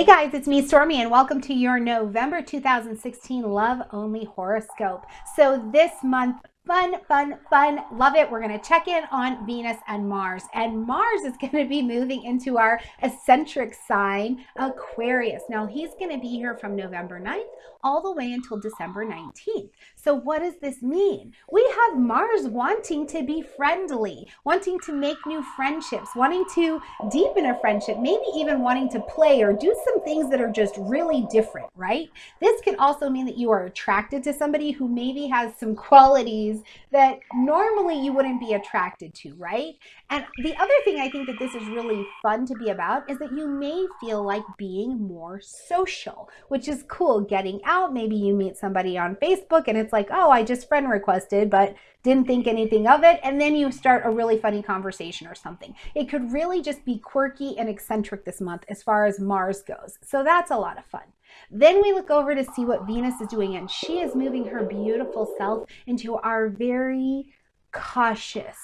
Hey guys, it's me, Stormy, and welcome to your November 2016 Love Only Horoscope. So this month, fun, love it. We're going to check in on Venus and Mars. And Mars is going to be moving into our eccentric sign, Aquarius. Now, he's going to be here from November 9th all the way until December 19th. So what does this mean? We have Mars wanting to be friendly, wanting to make new friendships, wanting to deepen a friendship, maybe even wanting to play or do some things that are just really different, right? This can also mean that you are attracted to somebody who maybe has some qualities that normally you wouldn't be attracted to, right? And the other thing I think that this is really fun to be about is that you may feel like being more social, which is cool. Getting out, maybe you meet somebody on Facebook and it's like, oh, I just friend requested, but didn't think anything of it. And then you start a really funny conversation or something. It could really just be quirky and eccentric this month as far as Mars goes. So that's a lot of fun. Then we look over to see what Venus is doing, and she is moving her beautiful self into our very cautious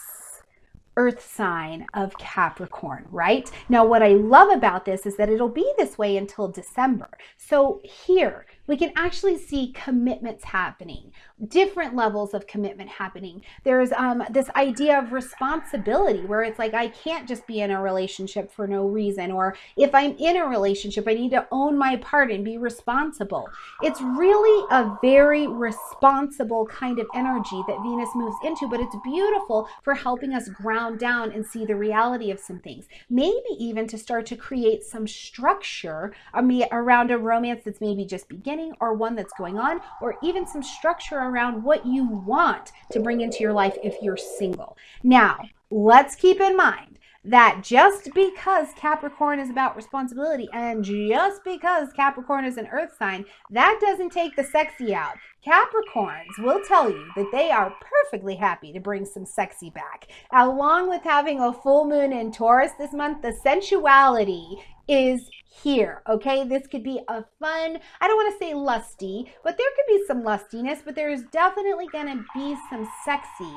earth sign of Capricorn, right? Now, what I love about this is that it'll be this way until December. So here we can actually see commitments happening, different levels of commitment happening. There's this idea of responsibility where it's like, I can't just be in a relationship for no reason, or if I'm in a relationship, I need to own my part and be responsible. It's really a very responsible kind of energy that Venus moves into, but it's beautiful for helping us ground down and see the reality of some things. Maybe even to start to create some structure around a romance that's maybe just beginning, or one that's going on, or even some structure around what you want to bring into your life if you're single. Now, let's keep in mind that just because Capricorn is about responsibility and just because Capricorn is an earth sign, that doesn't take the sexy out. Capricorns will tell you that they are perfectly happy to bring some sexy back. Along with having a full moon in Taurus this month, the sensuality is here, okay? This could be a fun, I don't want to say lusty, but there could be some lustiness, but there is definitely going to be some sexy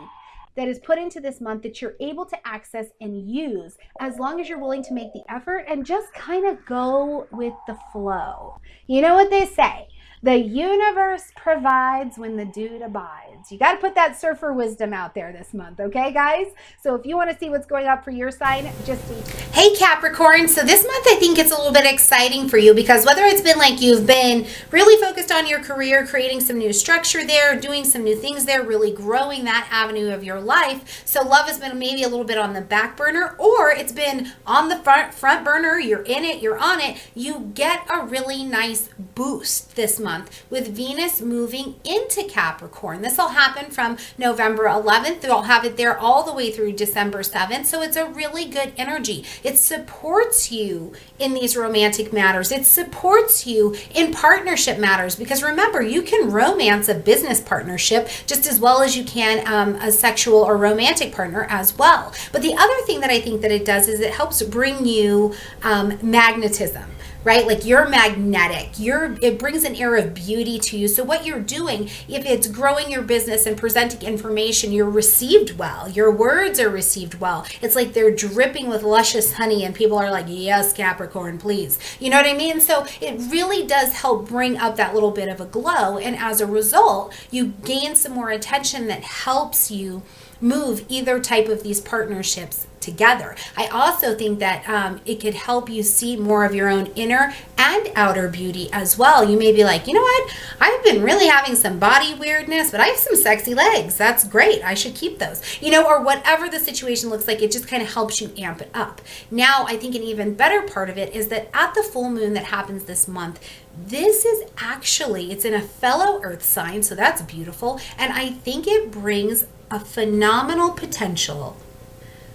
that is put into this month that you're able to access and use as long as you're willing to make the effort and just kind of go with the flow. You know what they say? The universe provides when the dude abides. You got to put that surfer wisdom out there this month, okay, guys? So if you want to see what's going up for your sign, just see. Hey, Capricorn. So this month, I think it's a little bit exciting for you because whether it's been like you've been really focused on your career, creating some new structure there, doing some new things there, really growing that avenue of your life. So love has been maybe a little bit on the back burner, or it's been on the front burner. You're in it, you're on it. You get a really nice boost this month with Venus moving into Capricorn. This will happen from November 11th. They'll have it there all the way through December 7th. So it's a really good energy. It supports you in these romantic matters. It supports you in partnership matters because remember, you can romance a business partnership just as well as you can a sexual or romantic partner as well. But the other thing that I think that it does is it helps bring you magnetism. Right? Like you're magnetic. It brings an air of beauty to you. So what you're doing, if it's growing your business and presenting information, you're received well. Your words are received well. It's like they're dripping with luscious honey and people are like, yes, Capricorn, please. You know what I mean? So it really does help bring up that little bit of a glow. And as a result, you gain some more attention that helps you move either type of these partnerships together. I also think that it could help you see more of your own inner and outer beauty as well. You may be like, you know what? I've been really having some body weirdness, but I have some sexy legs. That's great. I should keep those. You know, or whatever the situation looks like, it just kind of helps you amp it up. Now, I think an even better part of it is that at the full moon that happens this month, this is actually, it's in a fellow earth sign, so that's beautiful. And I think it brings a phenomenal potential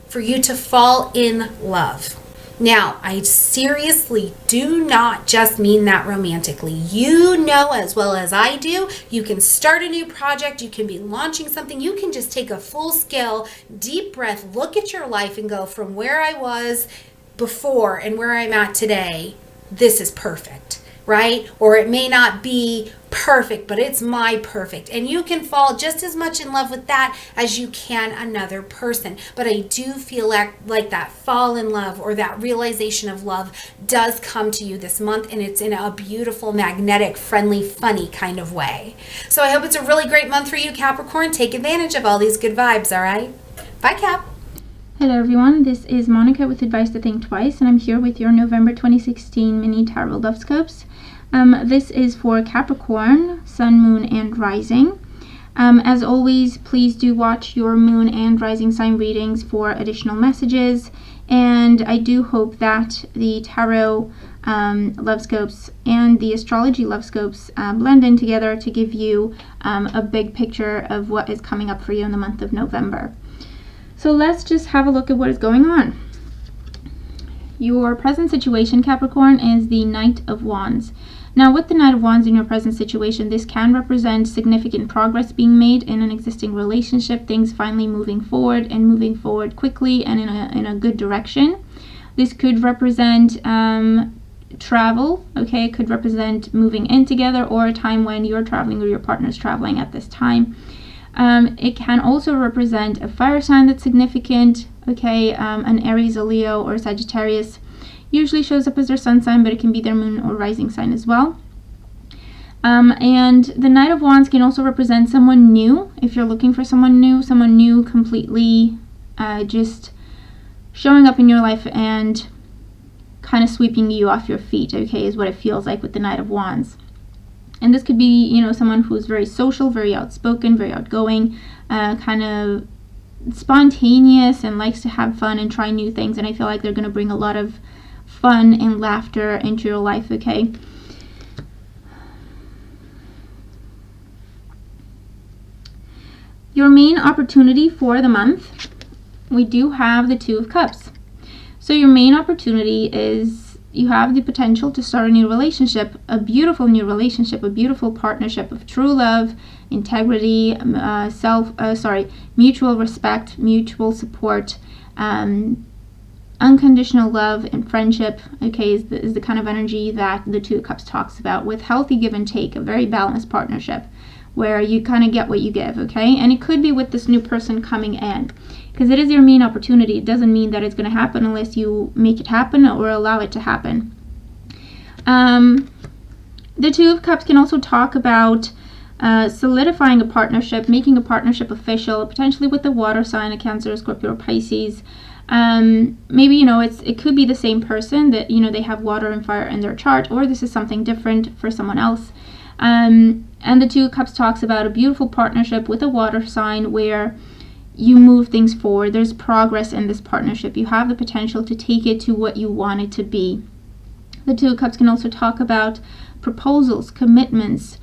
for you to fall in love. Now, I seriously do not just mean that romantically. You know as well as I do, you can start a new project, you can be launching something, you can just take a full-scale, deep breath, look at your life and go from where I was before and where I'm at today, this is perfect. right? Or it may not be perfect, but it's my perfect. And you can fall just as much in love with that as you can another person. But I do feel like that fall in love or that realization of love does come to you this month, and it's in a beautiful, magnetic, friendly, funny kind of way. So I hope it's a really great month for you, Capricorn. Take advantage of all these good vibes, all right? Bye, Cap. Hello everyone, this is Monica with Advice to Think Twice, and I'm here with your November 2016 mini tarot love scopes. This is for Capricorn, Sun, Moon, and Rising. As always, please do watch your Moon and Rising sign readings for additional messages, and I do hope that the tarot love scopes and the astrology love scopes blend in together to give you a big picture of what is coming up for you in the month of November. So let's just have a look at what is going on. Your present situation, Capricorn, is the Knight of Wands. Now, with the Knight of Wands in your present situation, this can represent significant progress being made in an existing relationship, things finally moving forward and moving forward quickly and in a good direction. This could represent travel, okay? It could represent moving in together or a time when you're traveling or your partner's traveling at this time. It can also represent a fire sign that's significant, okay? An Aries, a Leo, or Sagittarius usually shows up as their sun sign, but it can be their moon or rising sign as well. And the Knight of Wands can also represent someone new. If you're looking for someone new completely just showing up in your life and kind of sweeping you off your feet, okay, is what it feels like with the Knight of Wands. And this could be, you know, someone who's very social, very outspoken, very outgoing, kind of spontaneous and likes to have fun and try new things. And I feel like they're going to bring a lot of fun and laughter into your life, okay? Your main opportunity for the month, we do have the Two of Cups. So your main opportunity is you have the potential to start a new relationship, a beautiful new relationship, a beautiful partnership of true love, integrity, mutual respect, mutual support, unconditional love and friendship, okay, is the kind of energy that the Two of Cups talks about, with healthy give and take, a very balanced partnership where you kind of get what you give, okay? And it could be with this new person coming in, because it is your main opportunity. It doesn't mean that it's going to happen unless you make it happen or allow it to happen. The Two of Cups can also talk about solidifying a partnership, making a partnership official, potentially with the water sign, a Cancer, Scorpio, or Pisces. Maybe, you know, it could be the same person that, you know, they have water and fire in their chart, or this is something different for someone else. And the Two of Cups talks about a beautiful partnership with a water sign where you move things forward. There's progress in this partnership. You have the potential to take it to what you want it to be. The Two of Cups can also talk about proposals, commitments,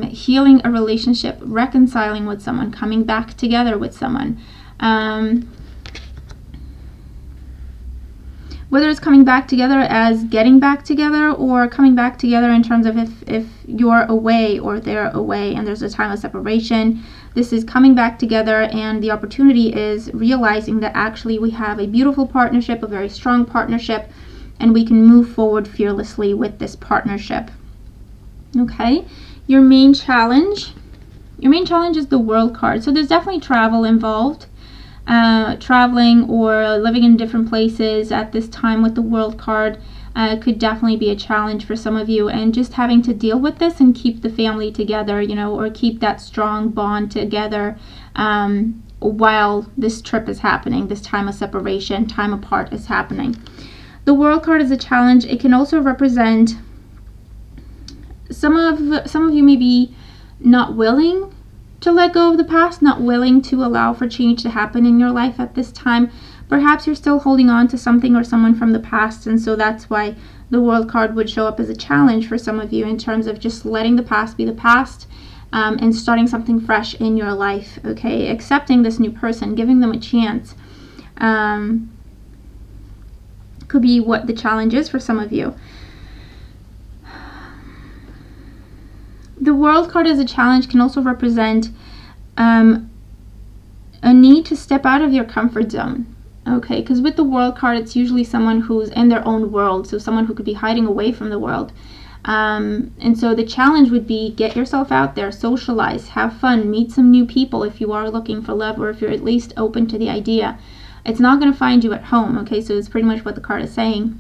healing a relationship, reconciling with someone, coming back together with someone. Whether it's coming back together as getting back together, or coming back together in terms of if you're away or they're away and there's a time of separation. This is coming back together, and the opportunity is realizing that actually we have a beautiful partnership, a very strong partnership, and we can move forward fearlessly with this partnership. Okay, your main challenge is the World card. So there's definitely travel involved. Traveling or living in different places at this time with the World card could definitely be a challenge for some of you, and just having to deal with this and keep the family together, you know, or keep that strong bond together while this trip is happening, this time of separation, time apart is happening. The World card is a challenge. It can also represent some of you may be not willing to let go of the past, not willing to allow for change to happen in your life at this time. Perhaps you're still holding on to something or someone from the past, and so that's why the World card would show up as a challenge for some of you in terms of just letting the past be the past and starting something fresh in your life, okay? Accepting this new person, giving them a chance could be what the challenge is for some of you. The World card as a challenge can also represent a need to step out of your comfort zone, okay? Because with the World card, it's usually someone who's in their own world, so someone who could be hiding away from the world. And so the challenge would be get yourself out there, socialize, have fun, meet some new people if you are looking for love, or if you're at least open to the idea. It's not going to find you at home, okay? So it's pretty much what the card is saying.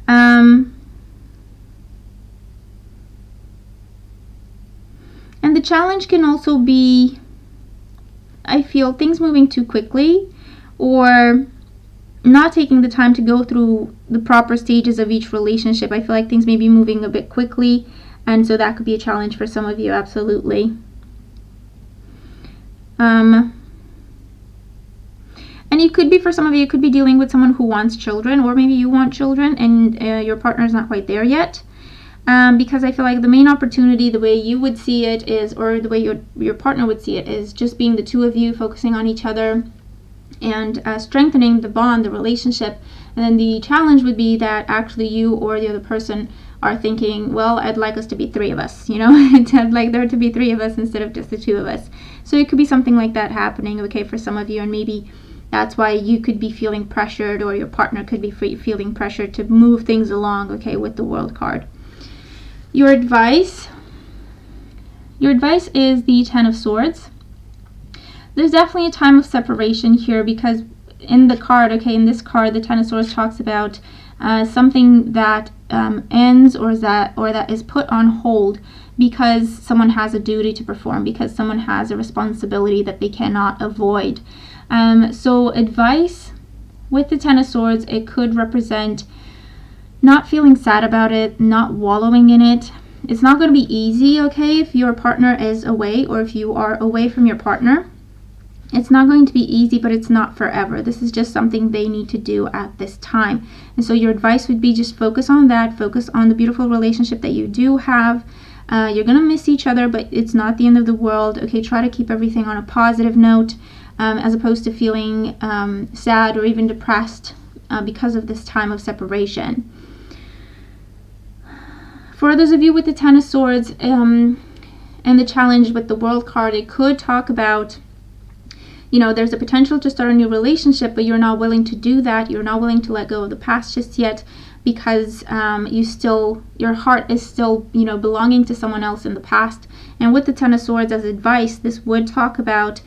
And the challenge can also be, I feel, things moving too quickly, or not taking the time to go through the proper stages of each relationship. I feel like things may be moving a bit quickly, and so that could be a challenge for some of you, absolutely. And it could be, for some of you, it could be dealing with someone who wants children, or maybe you want children and your partner is not quite there yet. Because I feel like the main opportunity, the way you would see it is, or the way your partner would see it, is just being the two of you, focusing on each other and strengthening the bond, the relationship. And then the challenge would be that actually you or the other person are thinking, well, I'd like us to be three of us, you know, I'd like there to be three of us instead of just the two of us. So it could be something like that happening, okay, for some of you, and maybe that's why you could be feeling pressured, or your partner could be feeling pressured to move things along, okay, with the World card. Your advice is the Ten of Swords. There's definitely a time of separation here, because in the card, okay, in this card, the Ten of Swords talks about something that ends, or that is put on hold because someone has a duty to perform, because someone has a responsibility that they cannot avoid. So advice with the Ten of Swords, it could represent not feeling sad about it, not wallowing in it. It's not going to be easy, okay, if your partner is away, or if you are away from your partner. It's not going to be easy, but it's not forever. This is just something they need to do at this time. And so your advice would be just focus on that, focus on the beautiful relationship that you do have. You're going to miss each other, but it's not the end of the world, okay? Try to keep everything on a positive note, as opposed to feeling sad or even depressed because of this time of separation. For those of you with the Ten of Swords and the challenge with the World card, it could talk about, you know, there's a potential to start a new relationship, but you're not willing to do that. You're not willing to let go of the past just yet, because your heart is still, you know, belonging to someone else in the past. And with the Ten of Swords as advice, this would talk about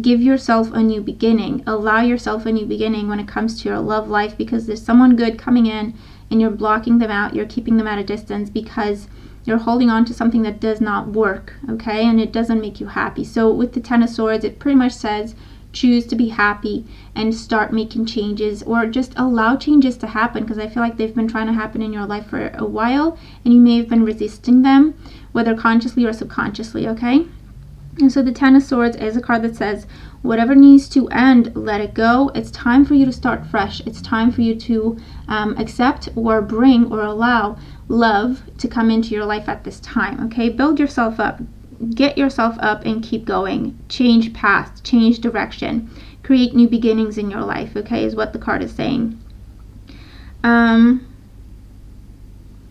give yourself a new beginning. Allow yourself a new beginning when it comes to your love life, because there's someone good coming in and you're blocking them out. You're keeping them at a distance because you're holding on to something that does not work, okay? And it doesn't make you happy. So with the Ten of Swords, it pretty much says choose to be happy and start making changes, or just allow changes to happen, because I feel like they've been trying to happen in your life for a while and you may have been resisting them, whether consciously or subconsciously, okay? And so the Ten of Swords is a card that says whatever needs to end, let it go. It's time for you to start fresh. It's time for you to accept or bring or allow love to come into your life at this time, okay? Build yourself up. Get yourself up and keep going. Change path, change direction, create new beginnings in your life, okay, is what the card is saying. And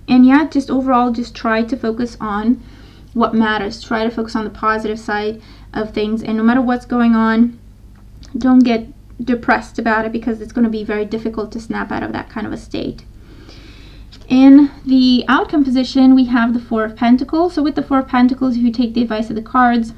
yeah, just overall, just try to focus on what matters. Try to focus on the positive side of things, and no matter what's going on, don't get depressed about it, because it's going to be very difficult to snap out of that kind of a state. In the outcome position, we have the Four of Pentacles. So with the Four of Pentacles, if you take the advice of the cards,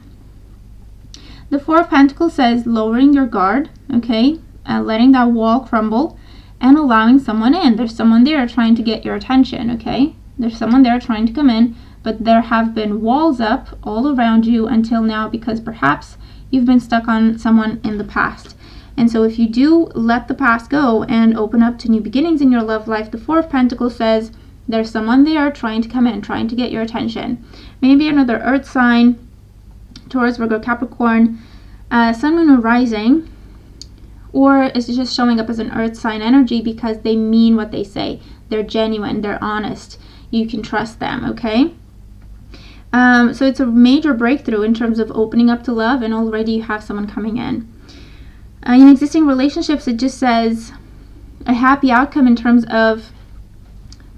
the Four of Pentacles says lowering your guard, okay, letting that wall crumble and allowing someone in. There's someone there trying to get your attention, okay? There's someone there trying to come in, but there have been walls up all around you until now, because perhaps you've been stuck on someone in the past. And so if you do let the past go and open up to new beginnings in your love life, the Four of Pentacles says there's someone there trying to come in, trying to get your attention. Maybe another earth sign, Taurus, Virgo, Capricorn, Sun, Moon, or Rising, or it's just showing up as an earth sign energy because they mean what they say. They're genuine, they're honest. You can trust them, okay? So it's a major breakthrough in terms of opening up to love, and already you have someone coming in. In existing relationships, it just says a happy outcome in terms of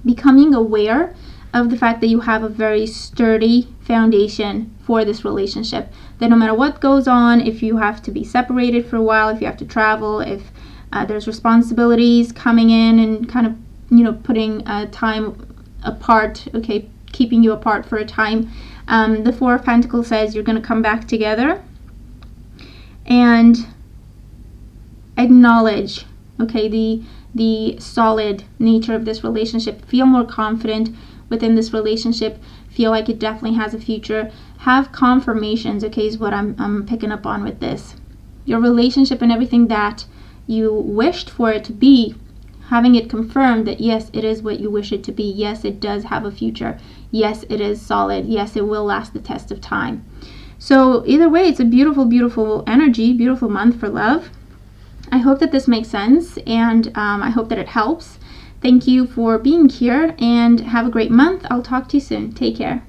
becoming aware of the fact that you have a very sturdy foundation for this relationship. That no matter what goes on, if you have to be separated for a while, if you have to travel, if there's responsibilities coming in and kind of, you know, putting time apart, okay, keeping you apart for a time. The Four of Pentacles says you're going to come back together and acknowledge, okay, the solid nature of this relationship. Feel more confident within this relationship. Feel like it definitely has a future. Have confirmations, okay, is what I'm picking up on with this. Your relationship and everything that you wished for it to be, having it confirmed that yes, it is what you wish it to be. Yes, it does have a future. Yes, it is solid. Yes, it will last the test of time. So either way, it's a beautiful, beautiful energy, beautiful month for love. I hope that this makes sense, and I hope that it helps. Thank you for being here, and have a great month. I'll talk to you soon. Take care.